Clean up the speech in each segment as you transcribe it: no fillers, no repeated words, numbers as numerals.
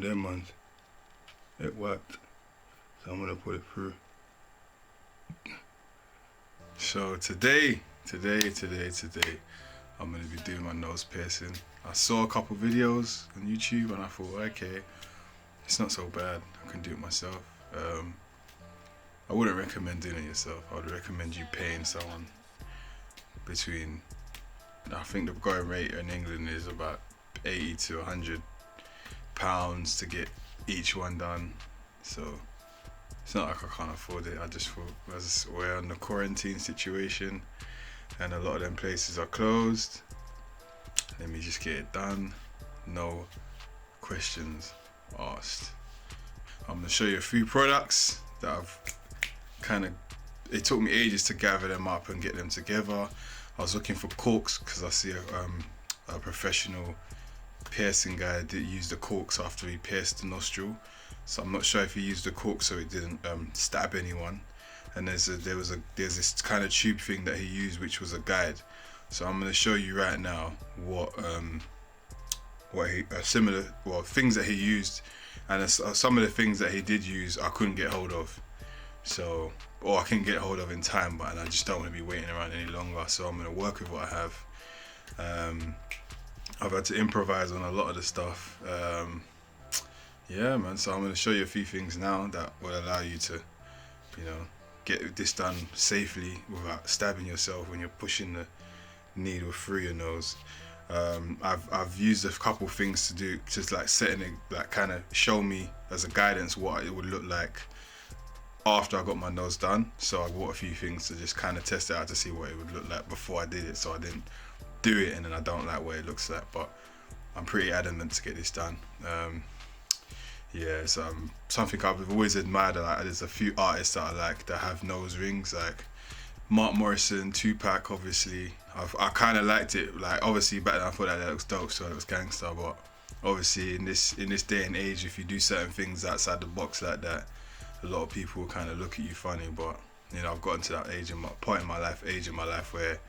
them ones. It worked. So I'm gonna put it through. So today, I'm gonna be doing my nose piercing. I saw a couple videos on YouTube and I thought, okay, it's not so bad. I can do it myself. I wouldn't recommend doing it yourself. I would recommend you paying someone between, I think the going rate in England is about 80 to 100 pounds to get each one done. So it's not like I can't afford it. I just thought, as we're in the quarantine situation and a lot of them places are closed, let me just get it done. No questions asked. I'm gonna show you a few products that I've it took me ages to gather them up and get them together. I was looking for corks because I see a professional piercing guy that used the corks after he pierced the nostril. So I'm not sure if he used the cork so it didn't stab anyone. And there's this kind of tube thing that he used, which was a guide. So I'm going to show you right now things that he used, and some of the things that he did use I couldn't get hold of. So, or I couldn't get hold of in time, but I just don't want to be waiting around any longer. So I'm going to work with what I have. I've had to improvise on a lot of the stuff. Yeah, man. So I'm going to show you a few things now that will allow you to, get this done safely without stabbing yourself when you're pushing the needle through your nose. I've used a couple things to do, just like setting it, like kind of show me as a guidance what it would look like after I got my nose done. So I bought a few things to just kind of test it out to see what it would look like before I did it, so I didn't do it and then I don't like what it looks like. But I'm pretty adamant to get this done. Yeah, it's something I've always admired. Like, there's a few artists that I like that have nose rings, like Mark Morrison, Tupac, obviously. I kind of liked it. Like, obviously back then I thought that looks dope, so it was gangster. But obviously in this day and age, if you do certain things outside the box like that, a lot of people kind of look at you funny. But I've gotten to that age in my life where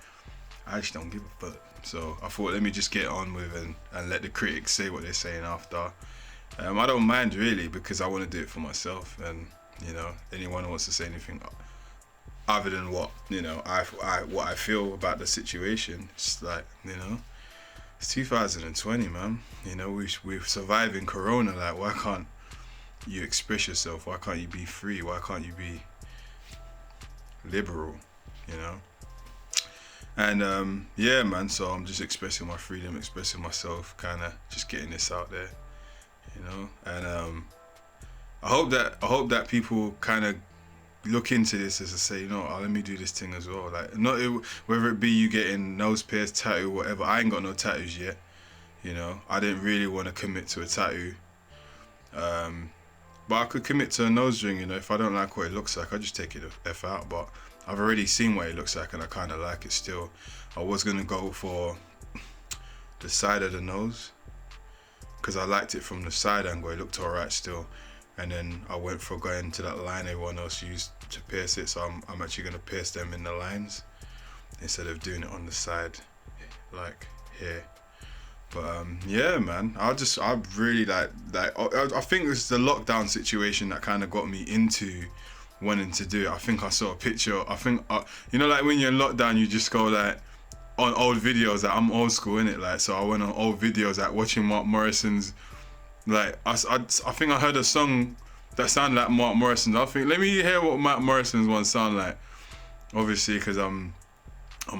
I just don't give a fuck. So I thought, let me just get on with it and let the critics say what they're saying after. I don't mind really, because I want to do it for myself, and anyone who wants to say anything other than what what I feel about the situation, it's like, it's 2020, man. We're surviving Corona. Like, why can't you express yourself? Why can't you be free? Why can't you be liberal? And yeah, man. So I'm just expressing my freedom, expressing myself, kind of just getting this out there. And I hope that people kind of look into this as to say, let me do this thing as well. Like, whether it be you getting nose pierced, tattoo, whatever. I ain't got no tattoos yet. I didn't really want to commit to a tattoo. But I could commit to a nose ring. If I don't like what it looks like, I just take it the F out. But I've already seen what it looks like and I kind of like it still. I was gonna go for the side of the nose, because I liked it from the side angle. It looked alright still. And then I went for going to that line everyone else used to pierce it, so I'm actually going to pierce them in the lines instead of doing it on the side, like here. But yeah, man, I really like I think it's the lockdown situation that kind of got me into wanting to do it. I think I saw a picture, like when you're in lockdown, you just go like on old videos. Like, I'm old school, innit? Like, so I went on old videos, like watching Mark Morrison's. Like, I think I heard a song that sounded like Mark Morrison's. I think, let me hear what Mark Morrison's one sound like. Obviously, because I'm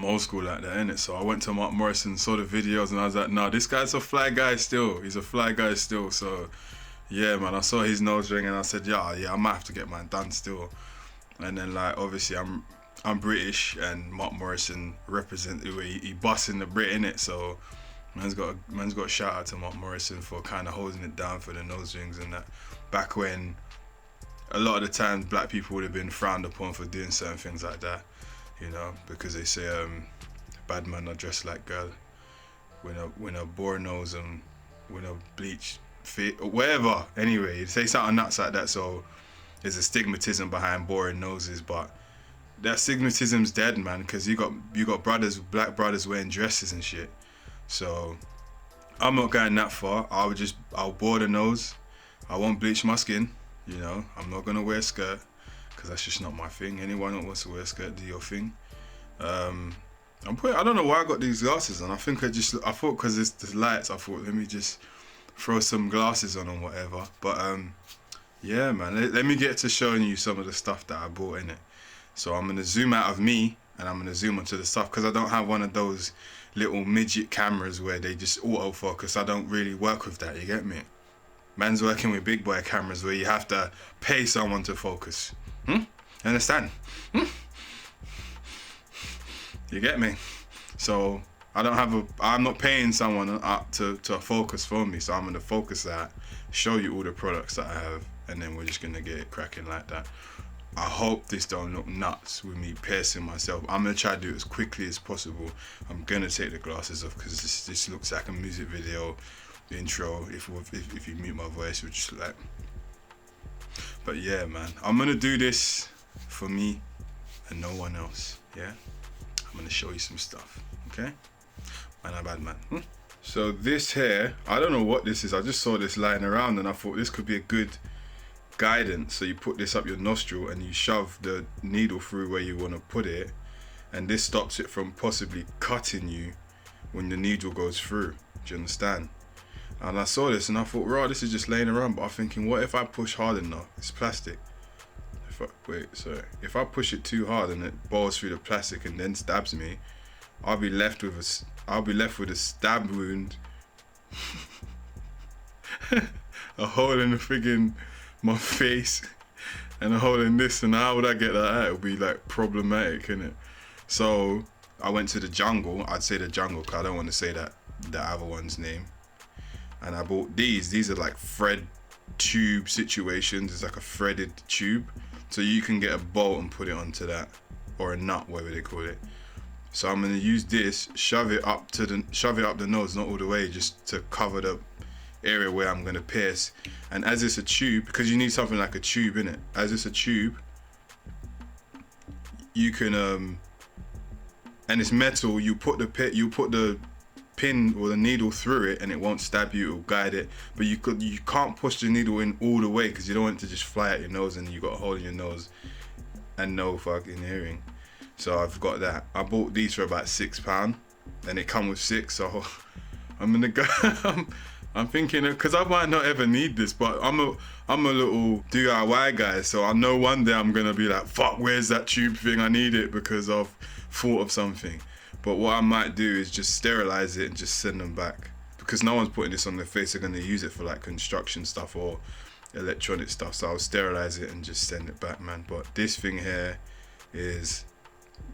old school like that, innit? So I went to Mark Morrison, saw the videos, and I was like, no, this guy's a fly guy still. He's a fly guy still. So yeah, man, I saw his nose ring and I said, yeah, I might have to get mine done still. And then, like, obviously I'm British, and Mark Morrison he busting the Brit, innit? So man's got a shout out to Mark Morrison for kind of holding it down for the nose rings and that. Back when a lot of the times black people would have been frowned upon for doing certain things like that, because they say bad man are dressed like girl. When a bore nose and when a bleach fit or whatever. Anyway, you say something nuts like that. So there's a stigmatism behind boring noses, but that stigmatism's dead, man, because you got black brothers wearing dresses and shit. So I'm not going that far. I'll bore the nose, I won't bleach my skin, you know. I'm not gonna wear a skirt because that's just not my thing. Anyone that wants to wear a skirt, do your thing. I don't know why I got these glasses on. I think I thought because it's the lights, I thought let me just throw some glasses on or whatever. But yeah, man, let me get to showing you some of the stuff that I bought in it. So I'm gonna zoom out of me and I'm gonna zoom onto the stuff because I don't have one of those little midget cameras where they just autofocus. I don't really work with that, you get me? Man's working with big boy cameras where you have to pay someone to focus. Understand? You get me? So I'm not paying someone up to focus for me. So I'm gonna focus that, show you all the products that I have, and then we're just gonna get it cracking like that. I hope this don't look nuts with me piercing myself. I'm gonna try to do it as quickly as possible. I'm gonna take the glasses off because this looks like a music video intro. If you mute my voice, it would just look like. But yeah, man, I'm gonna do this for me and no one else. Yeah, I'm gonna show you some stuff. Okay, man, I'm bad man. So this here, I don't know what this is. I just saw this lying around and I thought this could be a good guidance. So you put this up your nostril and you shove the needle through where you want to put it, and this stops it from possibly cutting you when the needle goes through. Do you understand? And I saw this and I thought, right, this is just laying around, but I'm thinking, what if I push hard enough? It's plastic. If I push it too hard and it bores through the plastic and then stabs me, I'll be left with a stab wound, a hole in the friggin' my face, and a hole in this. And how would I get that out? It would be like problematic, innit? So I went to the jungle. I'd say the jungle because I don't want to say the other one's name. And I bought these. These are like thread tube situations. It's like a threaded tube, so you can get a bolt and put it onto that, or a nut, whatever they call it. So I'm gonna use this, shove it up the nose, not all the way, just to cover the area where I'm gonna pierce. And as it's a tube, because you need something like a tube in it. As it's a tube, you can and it's metal. You put the pin or the needle through it, and it won't stab you. It'll guide it. But you can't push the needle in all the way because you don't want it to just fly out your nose, and you got a hole in your nose and no fucking hearing. So I've got that. I bought these for about £6, and it come with 6. So I'm gonna go. I'm thinking, because I might not ever need this, but I'm a little DIY guy, so I know one day I'm gonna be like, fuck, where's that tube thing? I need it because I've thought of something. But what I might do is just sterilize it and just send them back, because no one's putting this on their face. They're gonna use it for like construction stuff or electronic stuff. So I'll sterilize it and just send it back, man. But this thing here is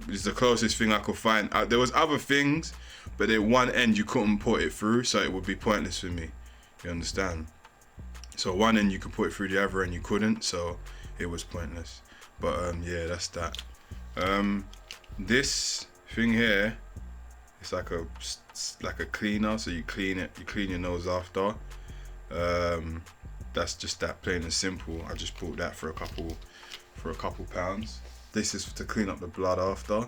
the closest thing I could find. There was other things, but at one end you couldn't put it through, so it would be pointless for me. You understand? So one end you could put it through, the other end you couldn't, so it was pointless. But yeah, that's that. This thing here, it's like a cleaner, so you clean your nose after. That's just that, plain and simple. I just bought that for a couple pounds. This is to clean up the blood after.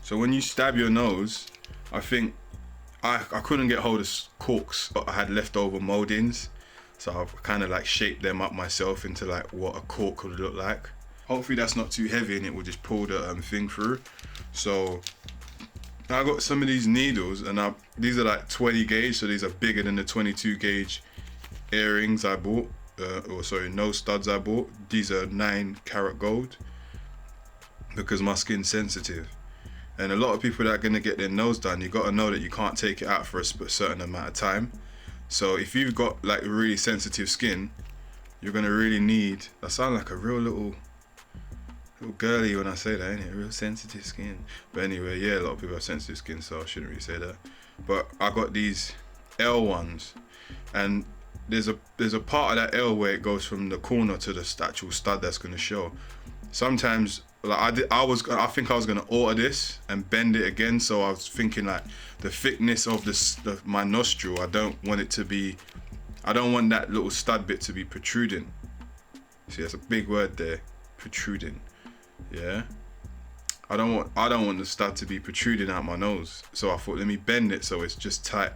So when you stab your nose, I think I couldn't get hold of corks, but I had leftover moldings, so I've kind of like shaped them up myself into like what a cork could look like. Hopefully that's not too heavy and it will just pull the thing through. So I got some of these needles, and these are like 20 gauge, so these are bigger than the 22 gauge earrings I bought, nose studs I bought. These are 9-karat gold, because my skin's sensitive. And a lot of people that are gonna get their nose done, you gotta know that you can't take it out for a certain amount of time. So if you've got like really sensitive skin, you're gonna really need, I sound like a real little girly when I say that, ain't it? Real sensitive skin. But anyway, yeah, a lot of people have sensitive skin, so I shouldn't really say that. But I got these L ones, and there's a part of that L where it goes from the corner to the actual stud that's gonna show. Sometimes, like I think I was gonna alter this and bend it again. So I was thinking like the thickness of my nostril. I don't want that little stud bit to be protruding. See, that's a big word there, protruding. Yeah, I don't want the stud to be protruding out my nose. So I thought, let me bend it so it's just tight.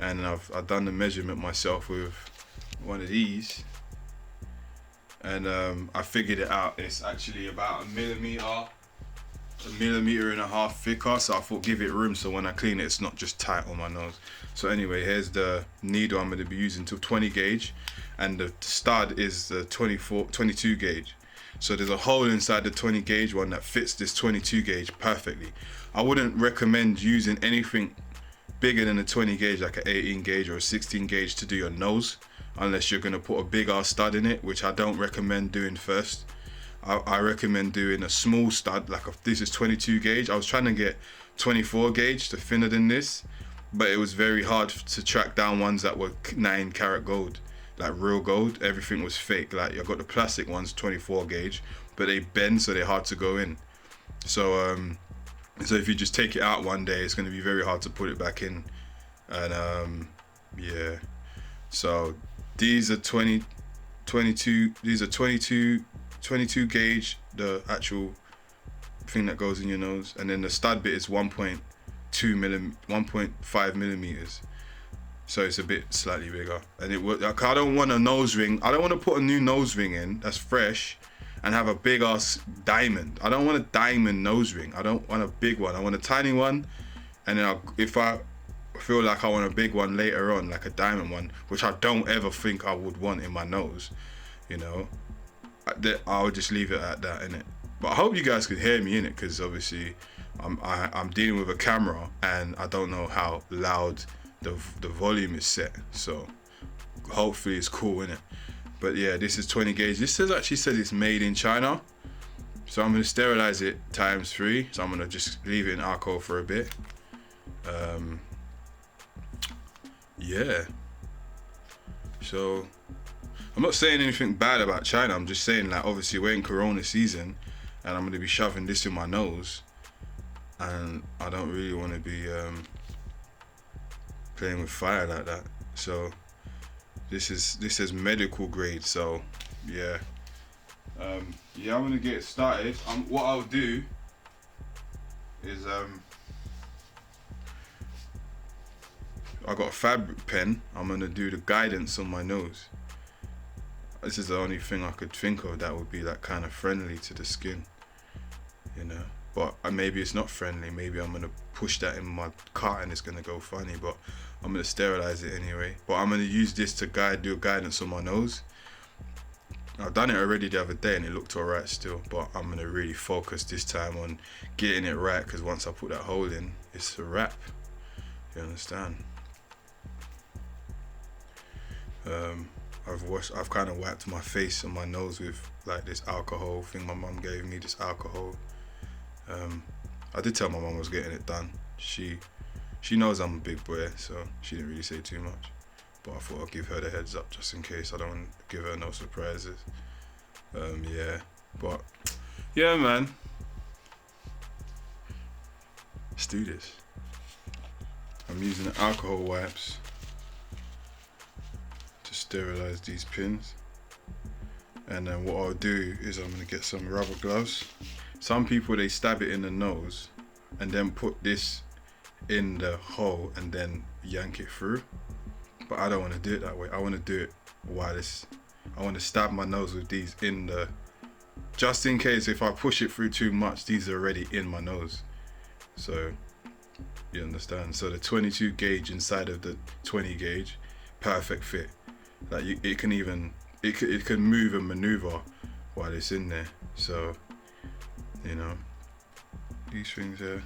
And I've done the measurement myself with one of these, and I figured it out. It's actually about a millimeter and a half thicker, so I thought give it room so when I clean it, it's not just tight on my nose. So anyway, here's the needle I'm going to be using to 20 gauge, and the stud is the 22 gauge. So there's a hole inside the 20 gauge one that fits this 22 gauge perfectly. I wouldn't recommend using anything bigger than a 20 gauge, like an 18 gauge or a 16 gauge to do your nose, unless you're going to put a big ass stud in it, which I don't recommend doing first. I recommend doing a small stud, like this is 22 gauge. I was trying to get 24 gauge to thinner than this, but it was very hard to track down ones that were 9 karat gold, like real gold. Everything was fake. Like I got the plastic ones 24 gauge, but they bend, so they're hard to go in. So so if you just take it out one day, it's going to be very hard to put it back in. And yeah, so these are 22 gauge, the actual thing that goes in your nose, and then the stud bit is 1.5 millimeters, so it's a bit slightly bigger. And it would, like, I don't want a nose ring. I don't want to put a new nose ring in that's fresh and have a big ass diamond. I don't want a diamond nose ring. I don't want a big one. I want a tiny one, and then if I feel like I want a big one later on, like a diamond one, which I don't ever think I would want in my nose, you know, I'll just leave it at that, innit? But I hope you guys could hear me in it, because obviously I'm dealing with a camera and I don't know how loud the volume is set, so hopefully it's cool, innit? But yeah, this is 20 gauge. This actually says it's made in China, so I'm gonna sterilize it ×3. So I'm gonna just leave it in alcohol for a bit. Yeah, so I'm not saying anything bad about China. I'm just saying, like, obviously we're in Corona season and I'm going to be shoving this in my nose, and I don't really want to be playing with fire like that. So this is medical grade. So yeah, yeah, I'm going to get started. What I'll do is I got a fabric pen. I'm going to do the guidance on my nose. This is the only thing I could think of that would be like kind of friendly to the skin, you know. But maybe it's not friendly. Maybe I'm gonna push that in my cut and it's gonna go funny. But I'm gonna sterilize it anyway. But I'm gonna use this to do a guidance on my nose. I've done it already the other day and it looked alright still. But I'm gonna really focus this time on getting it right, because once I put that hole in, it's a wrap. You understand? I've kind of wiped my face and my nose with like this alcohol thing my mum gave me, this alcohol. I did tell my mum I was getting it done. She knows I'm a big boy, so she didn't really say too much. But I thought I'd give her the heads up just in case. I don't want to give her no surprises. Yeah, but yeah, man. Let's do this. I'm using the alcohol wipes sterilize these pins, and then what I'll do is I'm gonna get some rubber gloves. Some people, they stab it in the nose and then put this in the hole and then yank it through, but I don't want to do it that way. I want to do it while I want to stab my nose with these in the, just in case if I push it through too much, these are already in my nose. So you understand? So the 22 gauge inside of the 20 gauge, perfect fit. Like it can move and maneuver while it's in there. So, you know, these things here,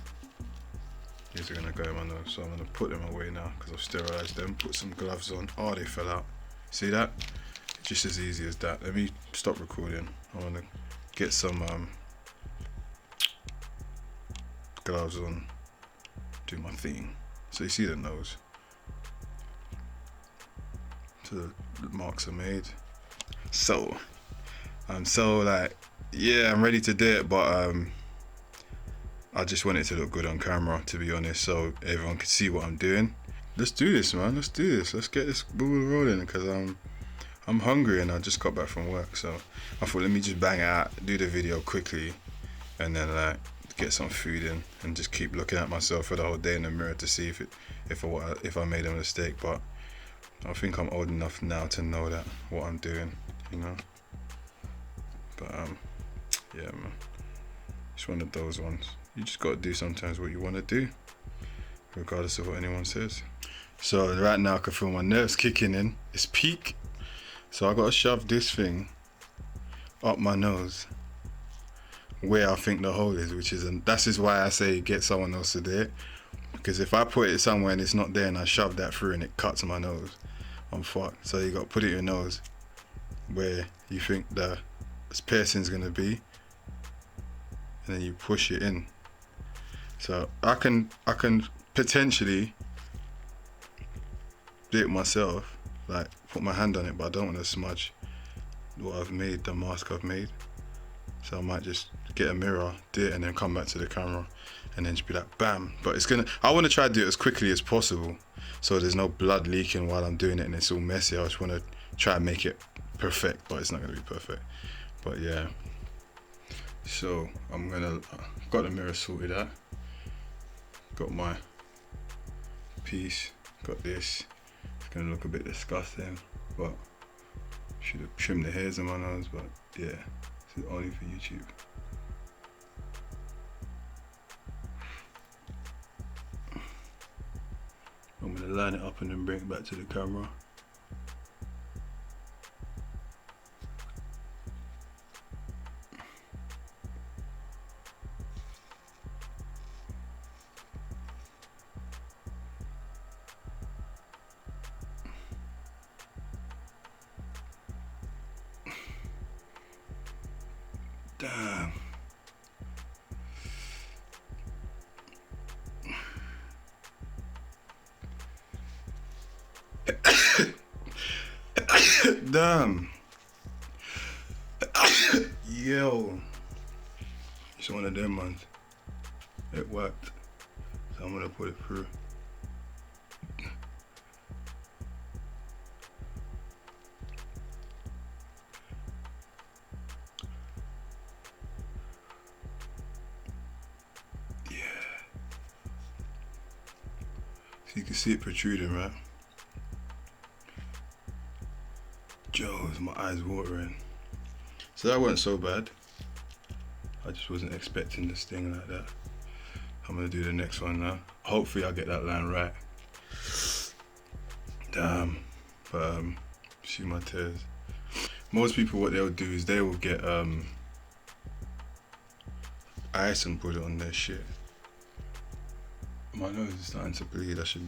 these are gonna go in my nose. So I'm gonna put them away now because I've sterilized them. Put some gloves on. Oh, they fell out. See that? Just as easy as that. Let me stop recording. I wanna get some gloves on, do my thing. So you see the nose. So the marks are made. So I'm like, yeah, I'm ready to do it, but I just want it to look good on camera, to be honest, so everyone can see what I'm doing. Let's do this, man. Let's do this. Let's get this ball rolling, because I'm hungry and I just got back from work. So I thought, let me just bang it out, do the video quickly, and then like get some food in and just keep looking at myself for the whole day in the mirror to see if I made a mistake. But I think I'm old enough now to know that what I'm doing, you know. But yeah, man, it's one of those ones. You just gotta do sometimes what you want to do, regardless of what anyone says. So right now I can feel my nerves kicking in. It's peak, so I gotta shove this thing up my nose where I think the hole is, which is, and that's just why I say get someone else to do it. Because if I put it somewhere and it's not there and I shove that through and it cuts my nose, I'm fucked. So you got to put it in your nose where you think the piercing's gonna be, and then you push it in. So I can potentially do it myself, like put my hand on it, but I don't want to smudge what I've made, the mask I've made. So I might just get a mirror, do it, and then come back to the camera and then just be like bam. But I want to try to do it as quickly as possible so there's no blood leaking while I'm doing it and it's all messy. I just want to try and make it perfect, but it's not going to be perfect. But yeah, so got the mirror sorted out, got my piece, got this. It's going to look a bit disgusting, but should have trimmed the hairs in my nose. But yeah, this is only for YouTube. I'm going to line it up and then bring it back to the camera. Damn. Damn. Yo. It's one of them ones. It worked. So I'm gonna put it through. Yeah. So you can see it protruding, right? Joe's, my eyes watering. So that wasn't so bad. I just wasn't expecting this thing like that. I'm gonna do the next one now. Hopefully I'll get that line right. Damn. But see my tears. Most people, what they'll do is they will get ice and put it on their shit. My nose is starting to bleed. That's it.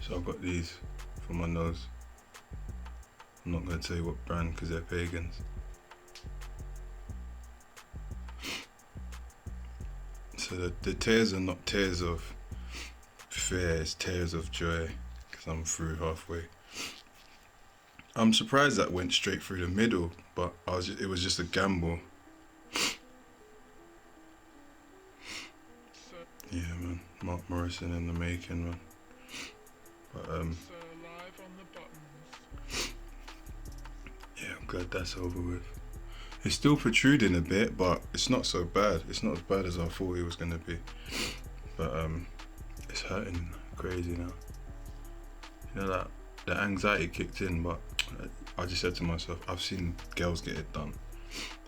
So I've got these for my nose. I'm not going to tell you what brand because they're pagans. So the tears are not tears of fear, it's tears of joy because I'm through halfway. I'm surprised that went straight through the middle, but it was just a gamble. Yeah, man. Mark Morrison in the making, man. But yeah, I'm glad that's over with. It's still protruding a bit, but it's not so bad. It's not as bad as I thought it was gonna be. But it's hurting crazy now. You know that the anxiety kicked in, but I just said to myself, I've seen girls get it done,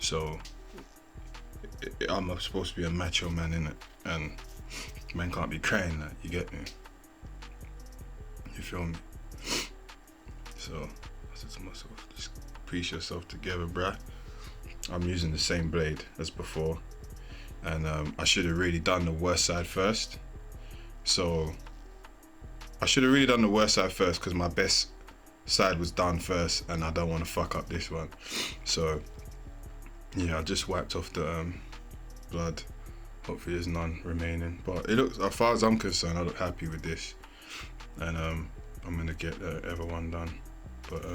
so I'm supposed to be a macho man in it, and men can't be crying that. You get me? You feel me? So I said to myself, just piece yourself together, bruh. I'm using the same blade as before, and I should have really done the worst side first. So I should have really done the worst side first because my best side was done first, and I don't want to fuck up this one. So yeah, I just wiped off the blood. Hopefully there's none remaining, but it looks, as far as I'm concerned, I look happy with this, and I'm gonna get the other one done. But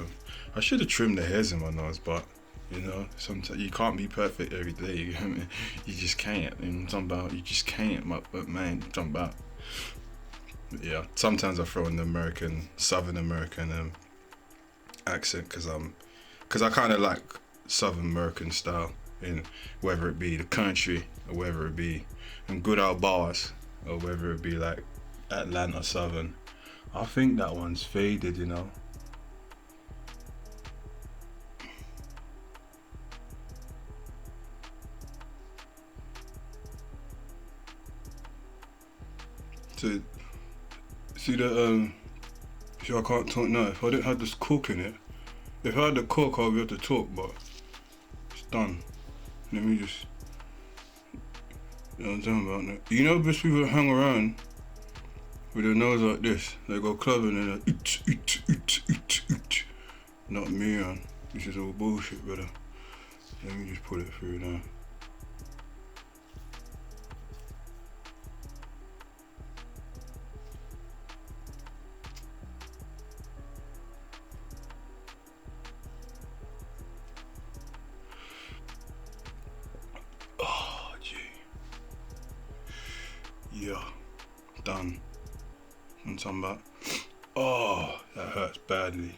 I should have trimmed the hairs in my nose, but you know, sometimes you can't be perfect every day. You know what I mean? You just can't. And you just can't. But man, jump out. But yeah, sometimes I throw in the Southern American accent because I kind of like Southern American style, in whether it be the country or whether it be in good old bars or whether it be like Atlanta Southern I think that one's faded, you know. So, see the see I can't talk now. If I didn't have this cork in it, if I had the cork I'll be able to talk, but it's done. Let me just, you know what I'm talking about now. You know best people that hang around with their nose like this, they go clubbing and they're not me, man. This is all bullshit, brother. Let me just put it through now. Oh, gee. Yeah, done. And some back. Oh, that hurts badly.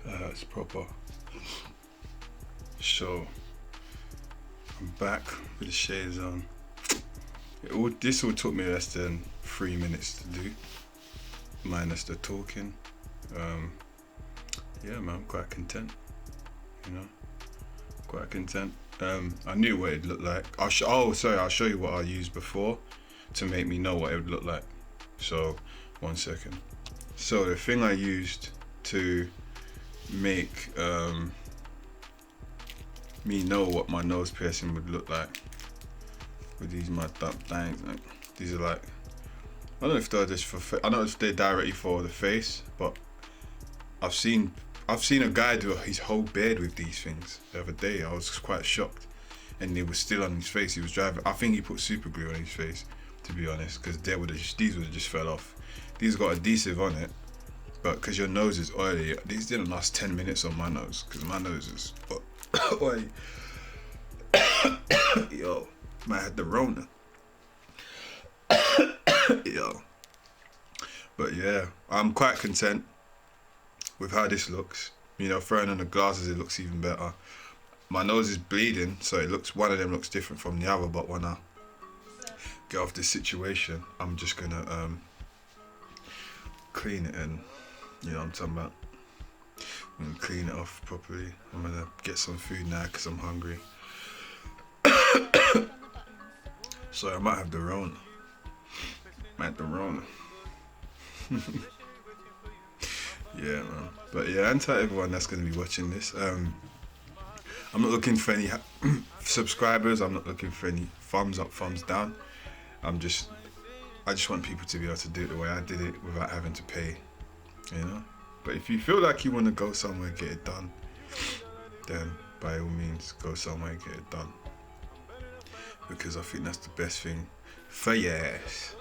That hurts proper. So, I'm back with the shades on. This all took me less than 3 minutes to do, minus the talking. Yeah, man, I'm quite content. You know, quite content. I knew what it looked like. I'll show you what I used before to make me know what it would look like. So, 1 second. So the thing I used to make me know what my nose piercing would look like with these mad dumb things. Like, these are like, I don't know if they're just for, I don't know if they're directly for the face, but I've seen a guy do his whole beard with these things the other day. I was quite shocked, and it was still on his face. He was driving. I think he put super glue on his face, to be honest, because these would have just fell off. These got adhesive on it, but because your nose is oily, these didn't last 10 minutes on my nose, because my nose is oily. Yo, I had the Rona. Yo, but yeah, I'm quite content with how this looks. You know, throwing on the glasses, it looks even better. My nose is bleeding, so it looks, one of them looks different from the other, but when I get off this situation, I'm just gonna clean it, and you know what I'm talking about. I'm gonna clean it off properly. I'm gonna get some food now because I'm hungry. So I might have the Rona. Yeah, man. But yeah, and to everyone that's gonna be watching this, I'm not looking for any subscribers. I'm not looking for any thumbs up, thumbs down. I just want people to be able to do it the way I did it without having to pay, you know. But if you feel like you want to go somewhere, get it done, then by all means go somewhere, get it done, because I think that's the best thing for your ass.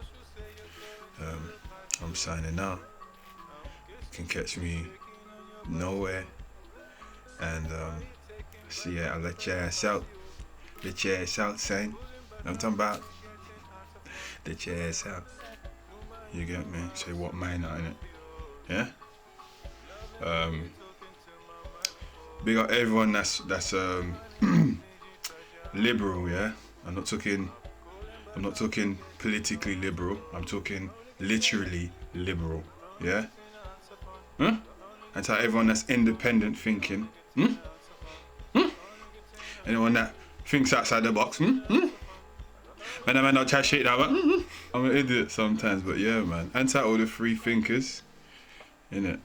I'm signing out. You can catch me nowhere, and see ya. I'll let your ass out. Let your ass out, son. I'm talking about. Let your ass out. You get me? Say what mine out in it. Yeah? Big up everyone that's liberal, yeah? I'm not talking politically liberal. I'm talking literally liberal, yeah? Huh? And to everyone that's independent thinking, anyone that thinks outside the box, Man, I not try shit now, but I'm an idiot sometimes, but yeah, man. And to all the free thinkers, innit?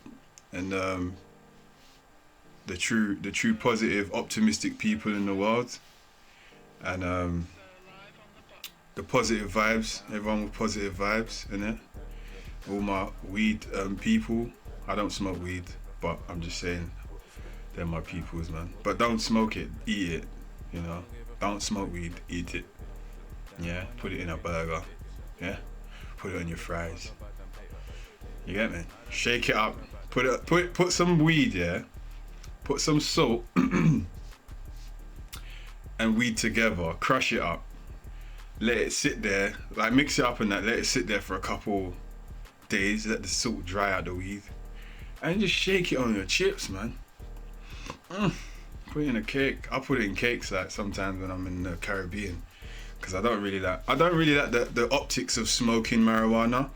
And the true positive, optimistic people in the world, and the positive vibes, everyone with positive vibes, innit? All my weed people. I don't smoke weed, but I'm just saying they're my peoples, man. But don't smoke it, eat it, you know? Don't smoke weed, eat it. Yeah, put it in a burger. Yeah, put it on your fries. You get me? Shake it up. Put some weed, yeah. Put some salt and weed together. Crush it up. Let it sit there. Like mix it up and that. Let it sit there for a couple days. Let the salt dry out the weed, and just shake it on your chips, man. Put it in a cake. I put it in cakes like sometimes when I'm in the Caribbean. Because I don't really like the optics of smoking marijuana.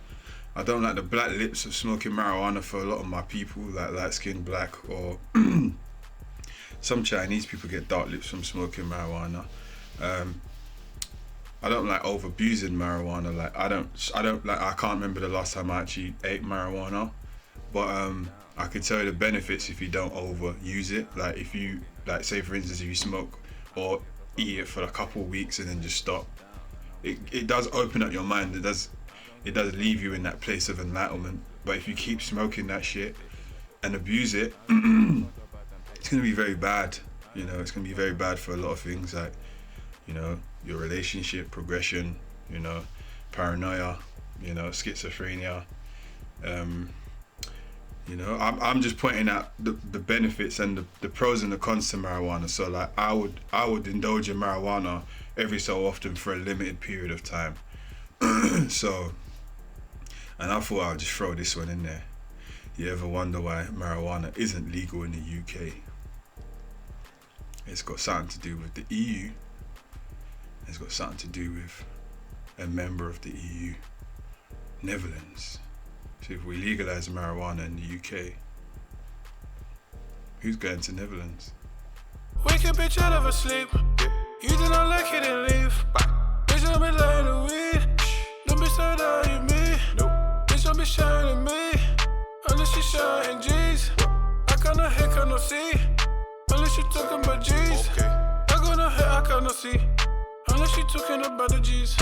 I don't like the black lips of smoking marijuana for a lot of my people, like light skinned black, or some Chinese people get dark lips from smoking marijuana. I don't like over abusing marijuana. Like I don't like. I can't remember the last time I actually ate marijuana, but I can tell you the benefits if you don't overuse it. Like if you, like say for instance, if you smoke or eat it for a couple of weeks and then just stop, it does open up your mind. It does leave you in that place of enlightenment. But if you keep smoking that shit and abuse it, it's gonna be very bad. You know, it's gonna be very bad for a lot of things, like, you know, your relationship progression, you know, paranoia, you know, schizophrenia. You know, I'm just pointing out the benefits and the pros and the cons to marijuana. So like I would indulge in marijuana every so often for a limited period of time. So, and I thought I'll just throw this one in there. You ever wonder why marijuana isn't legal in the UK? It's got something to do with the EU. It's got something to do with a member of the EU, Netherlands. So if we legalise marijuana in the UK, who's going to Netherlands? Wake up, bitch, out of a sleep. You do not like it and leave. Bitch, don't be lying to weed. Don't be so down you me. Bitch, don't be shining me. Unless you shining G's. I cannot hear, cannot see. Unless you talking about G's. I gonna hear, I cannot see. Unless you talking about the G's.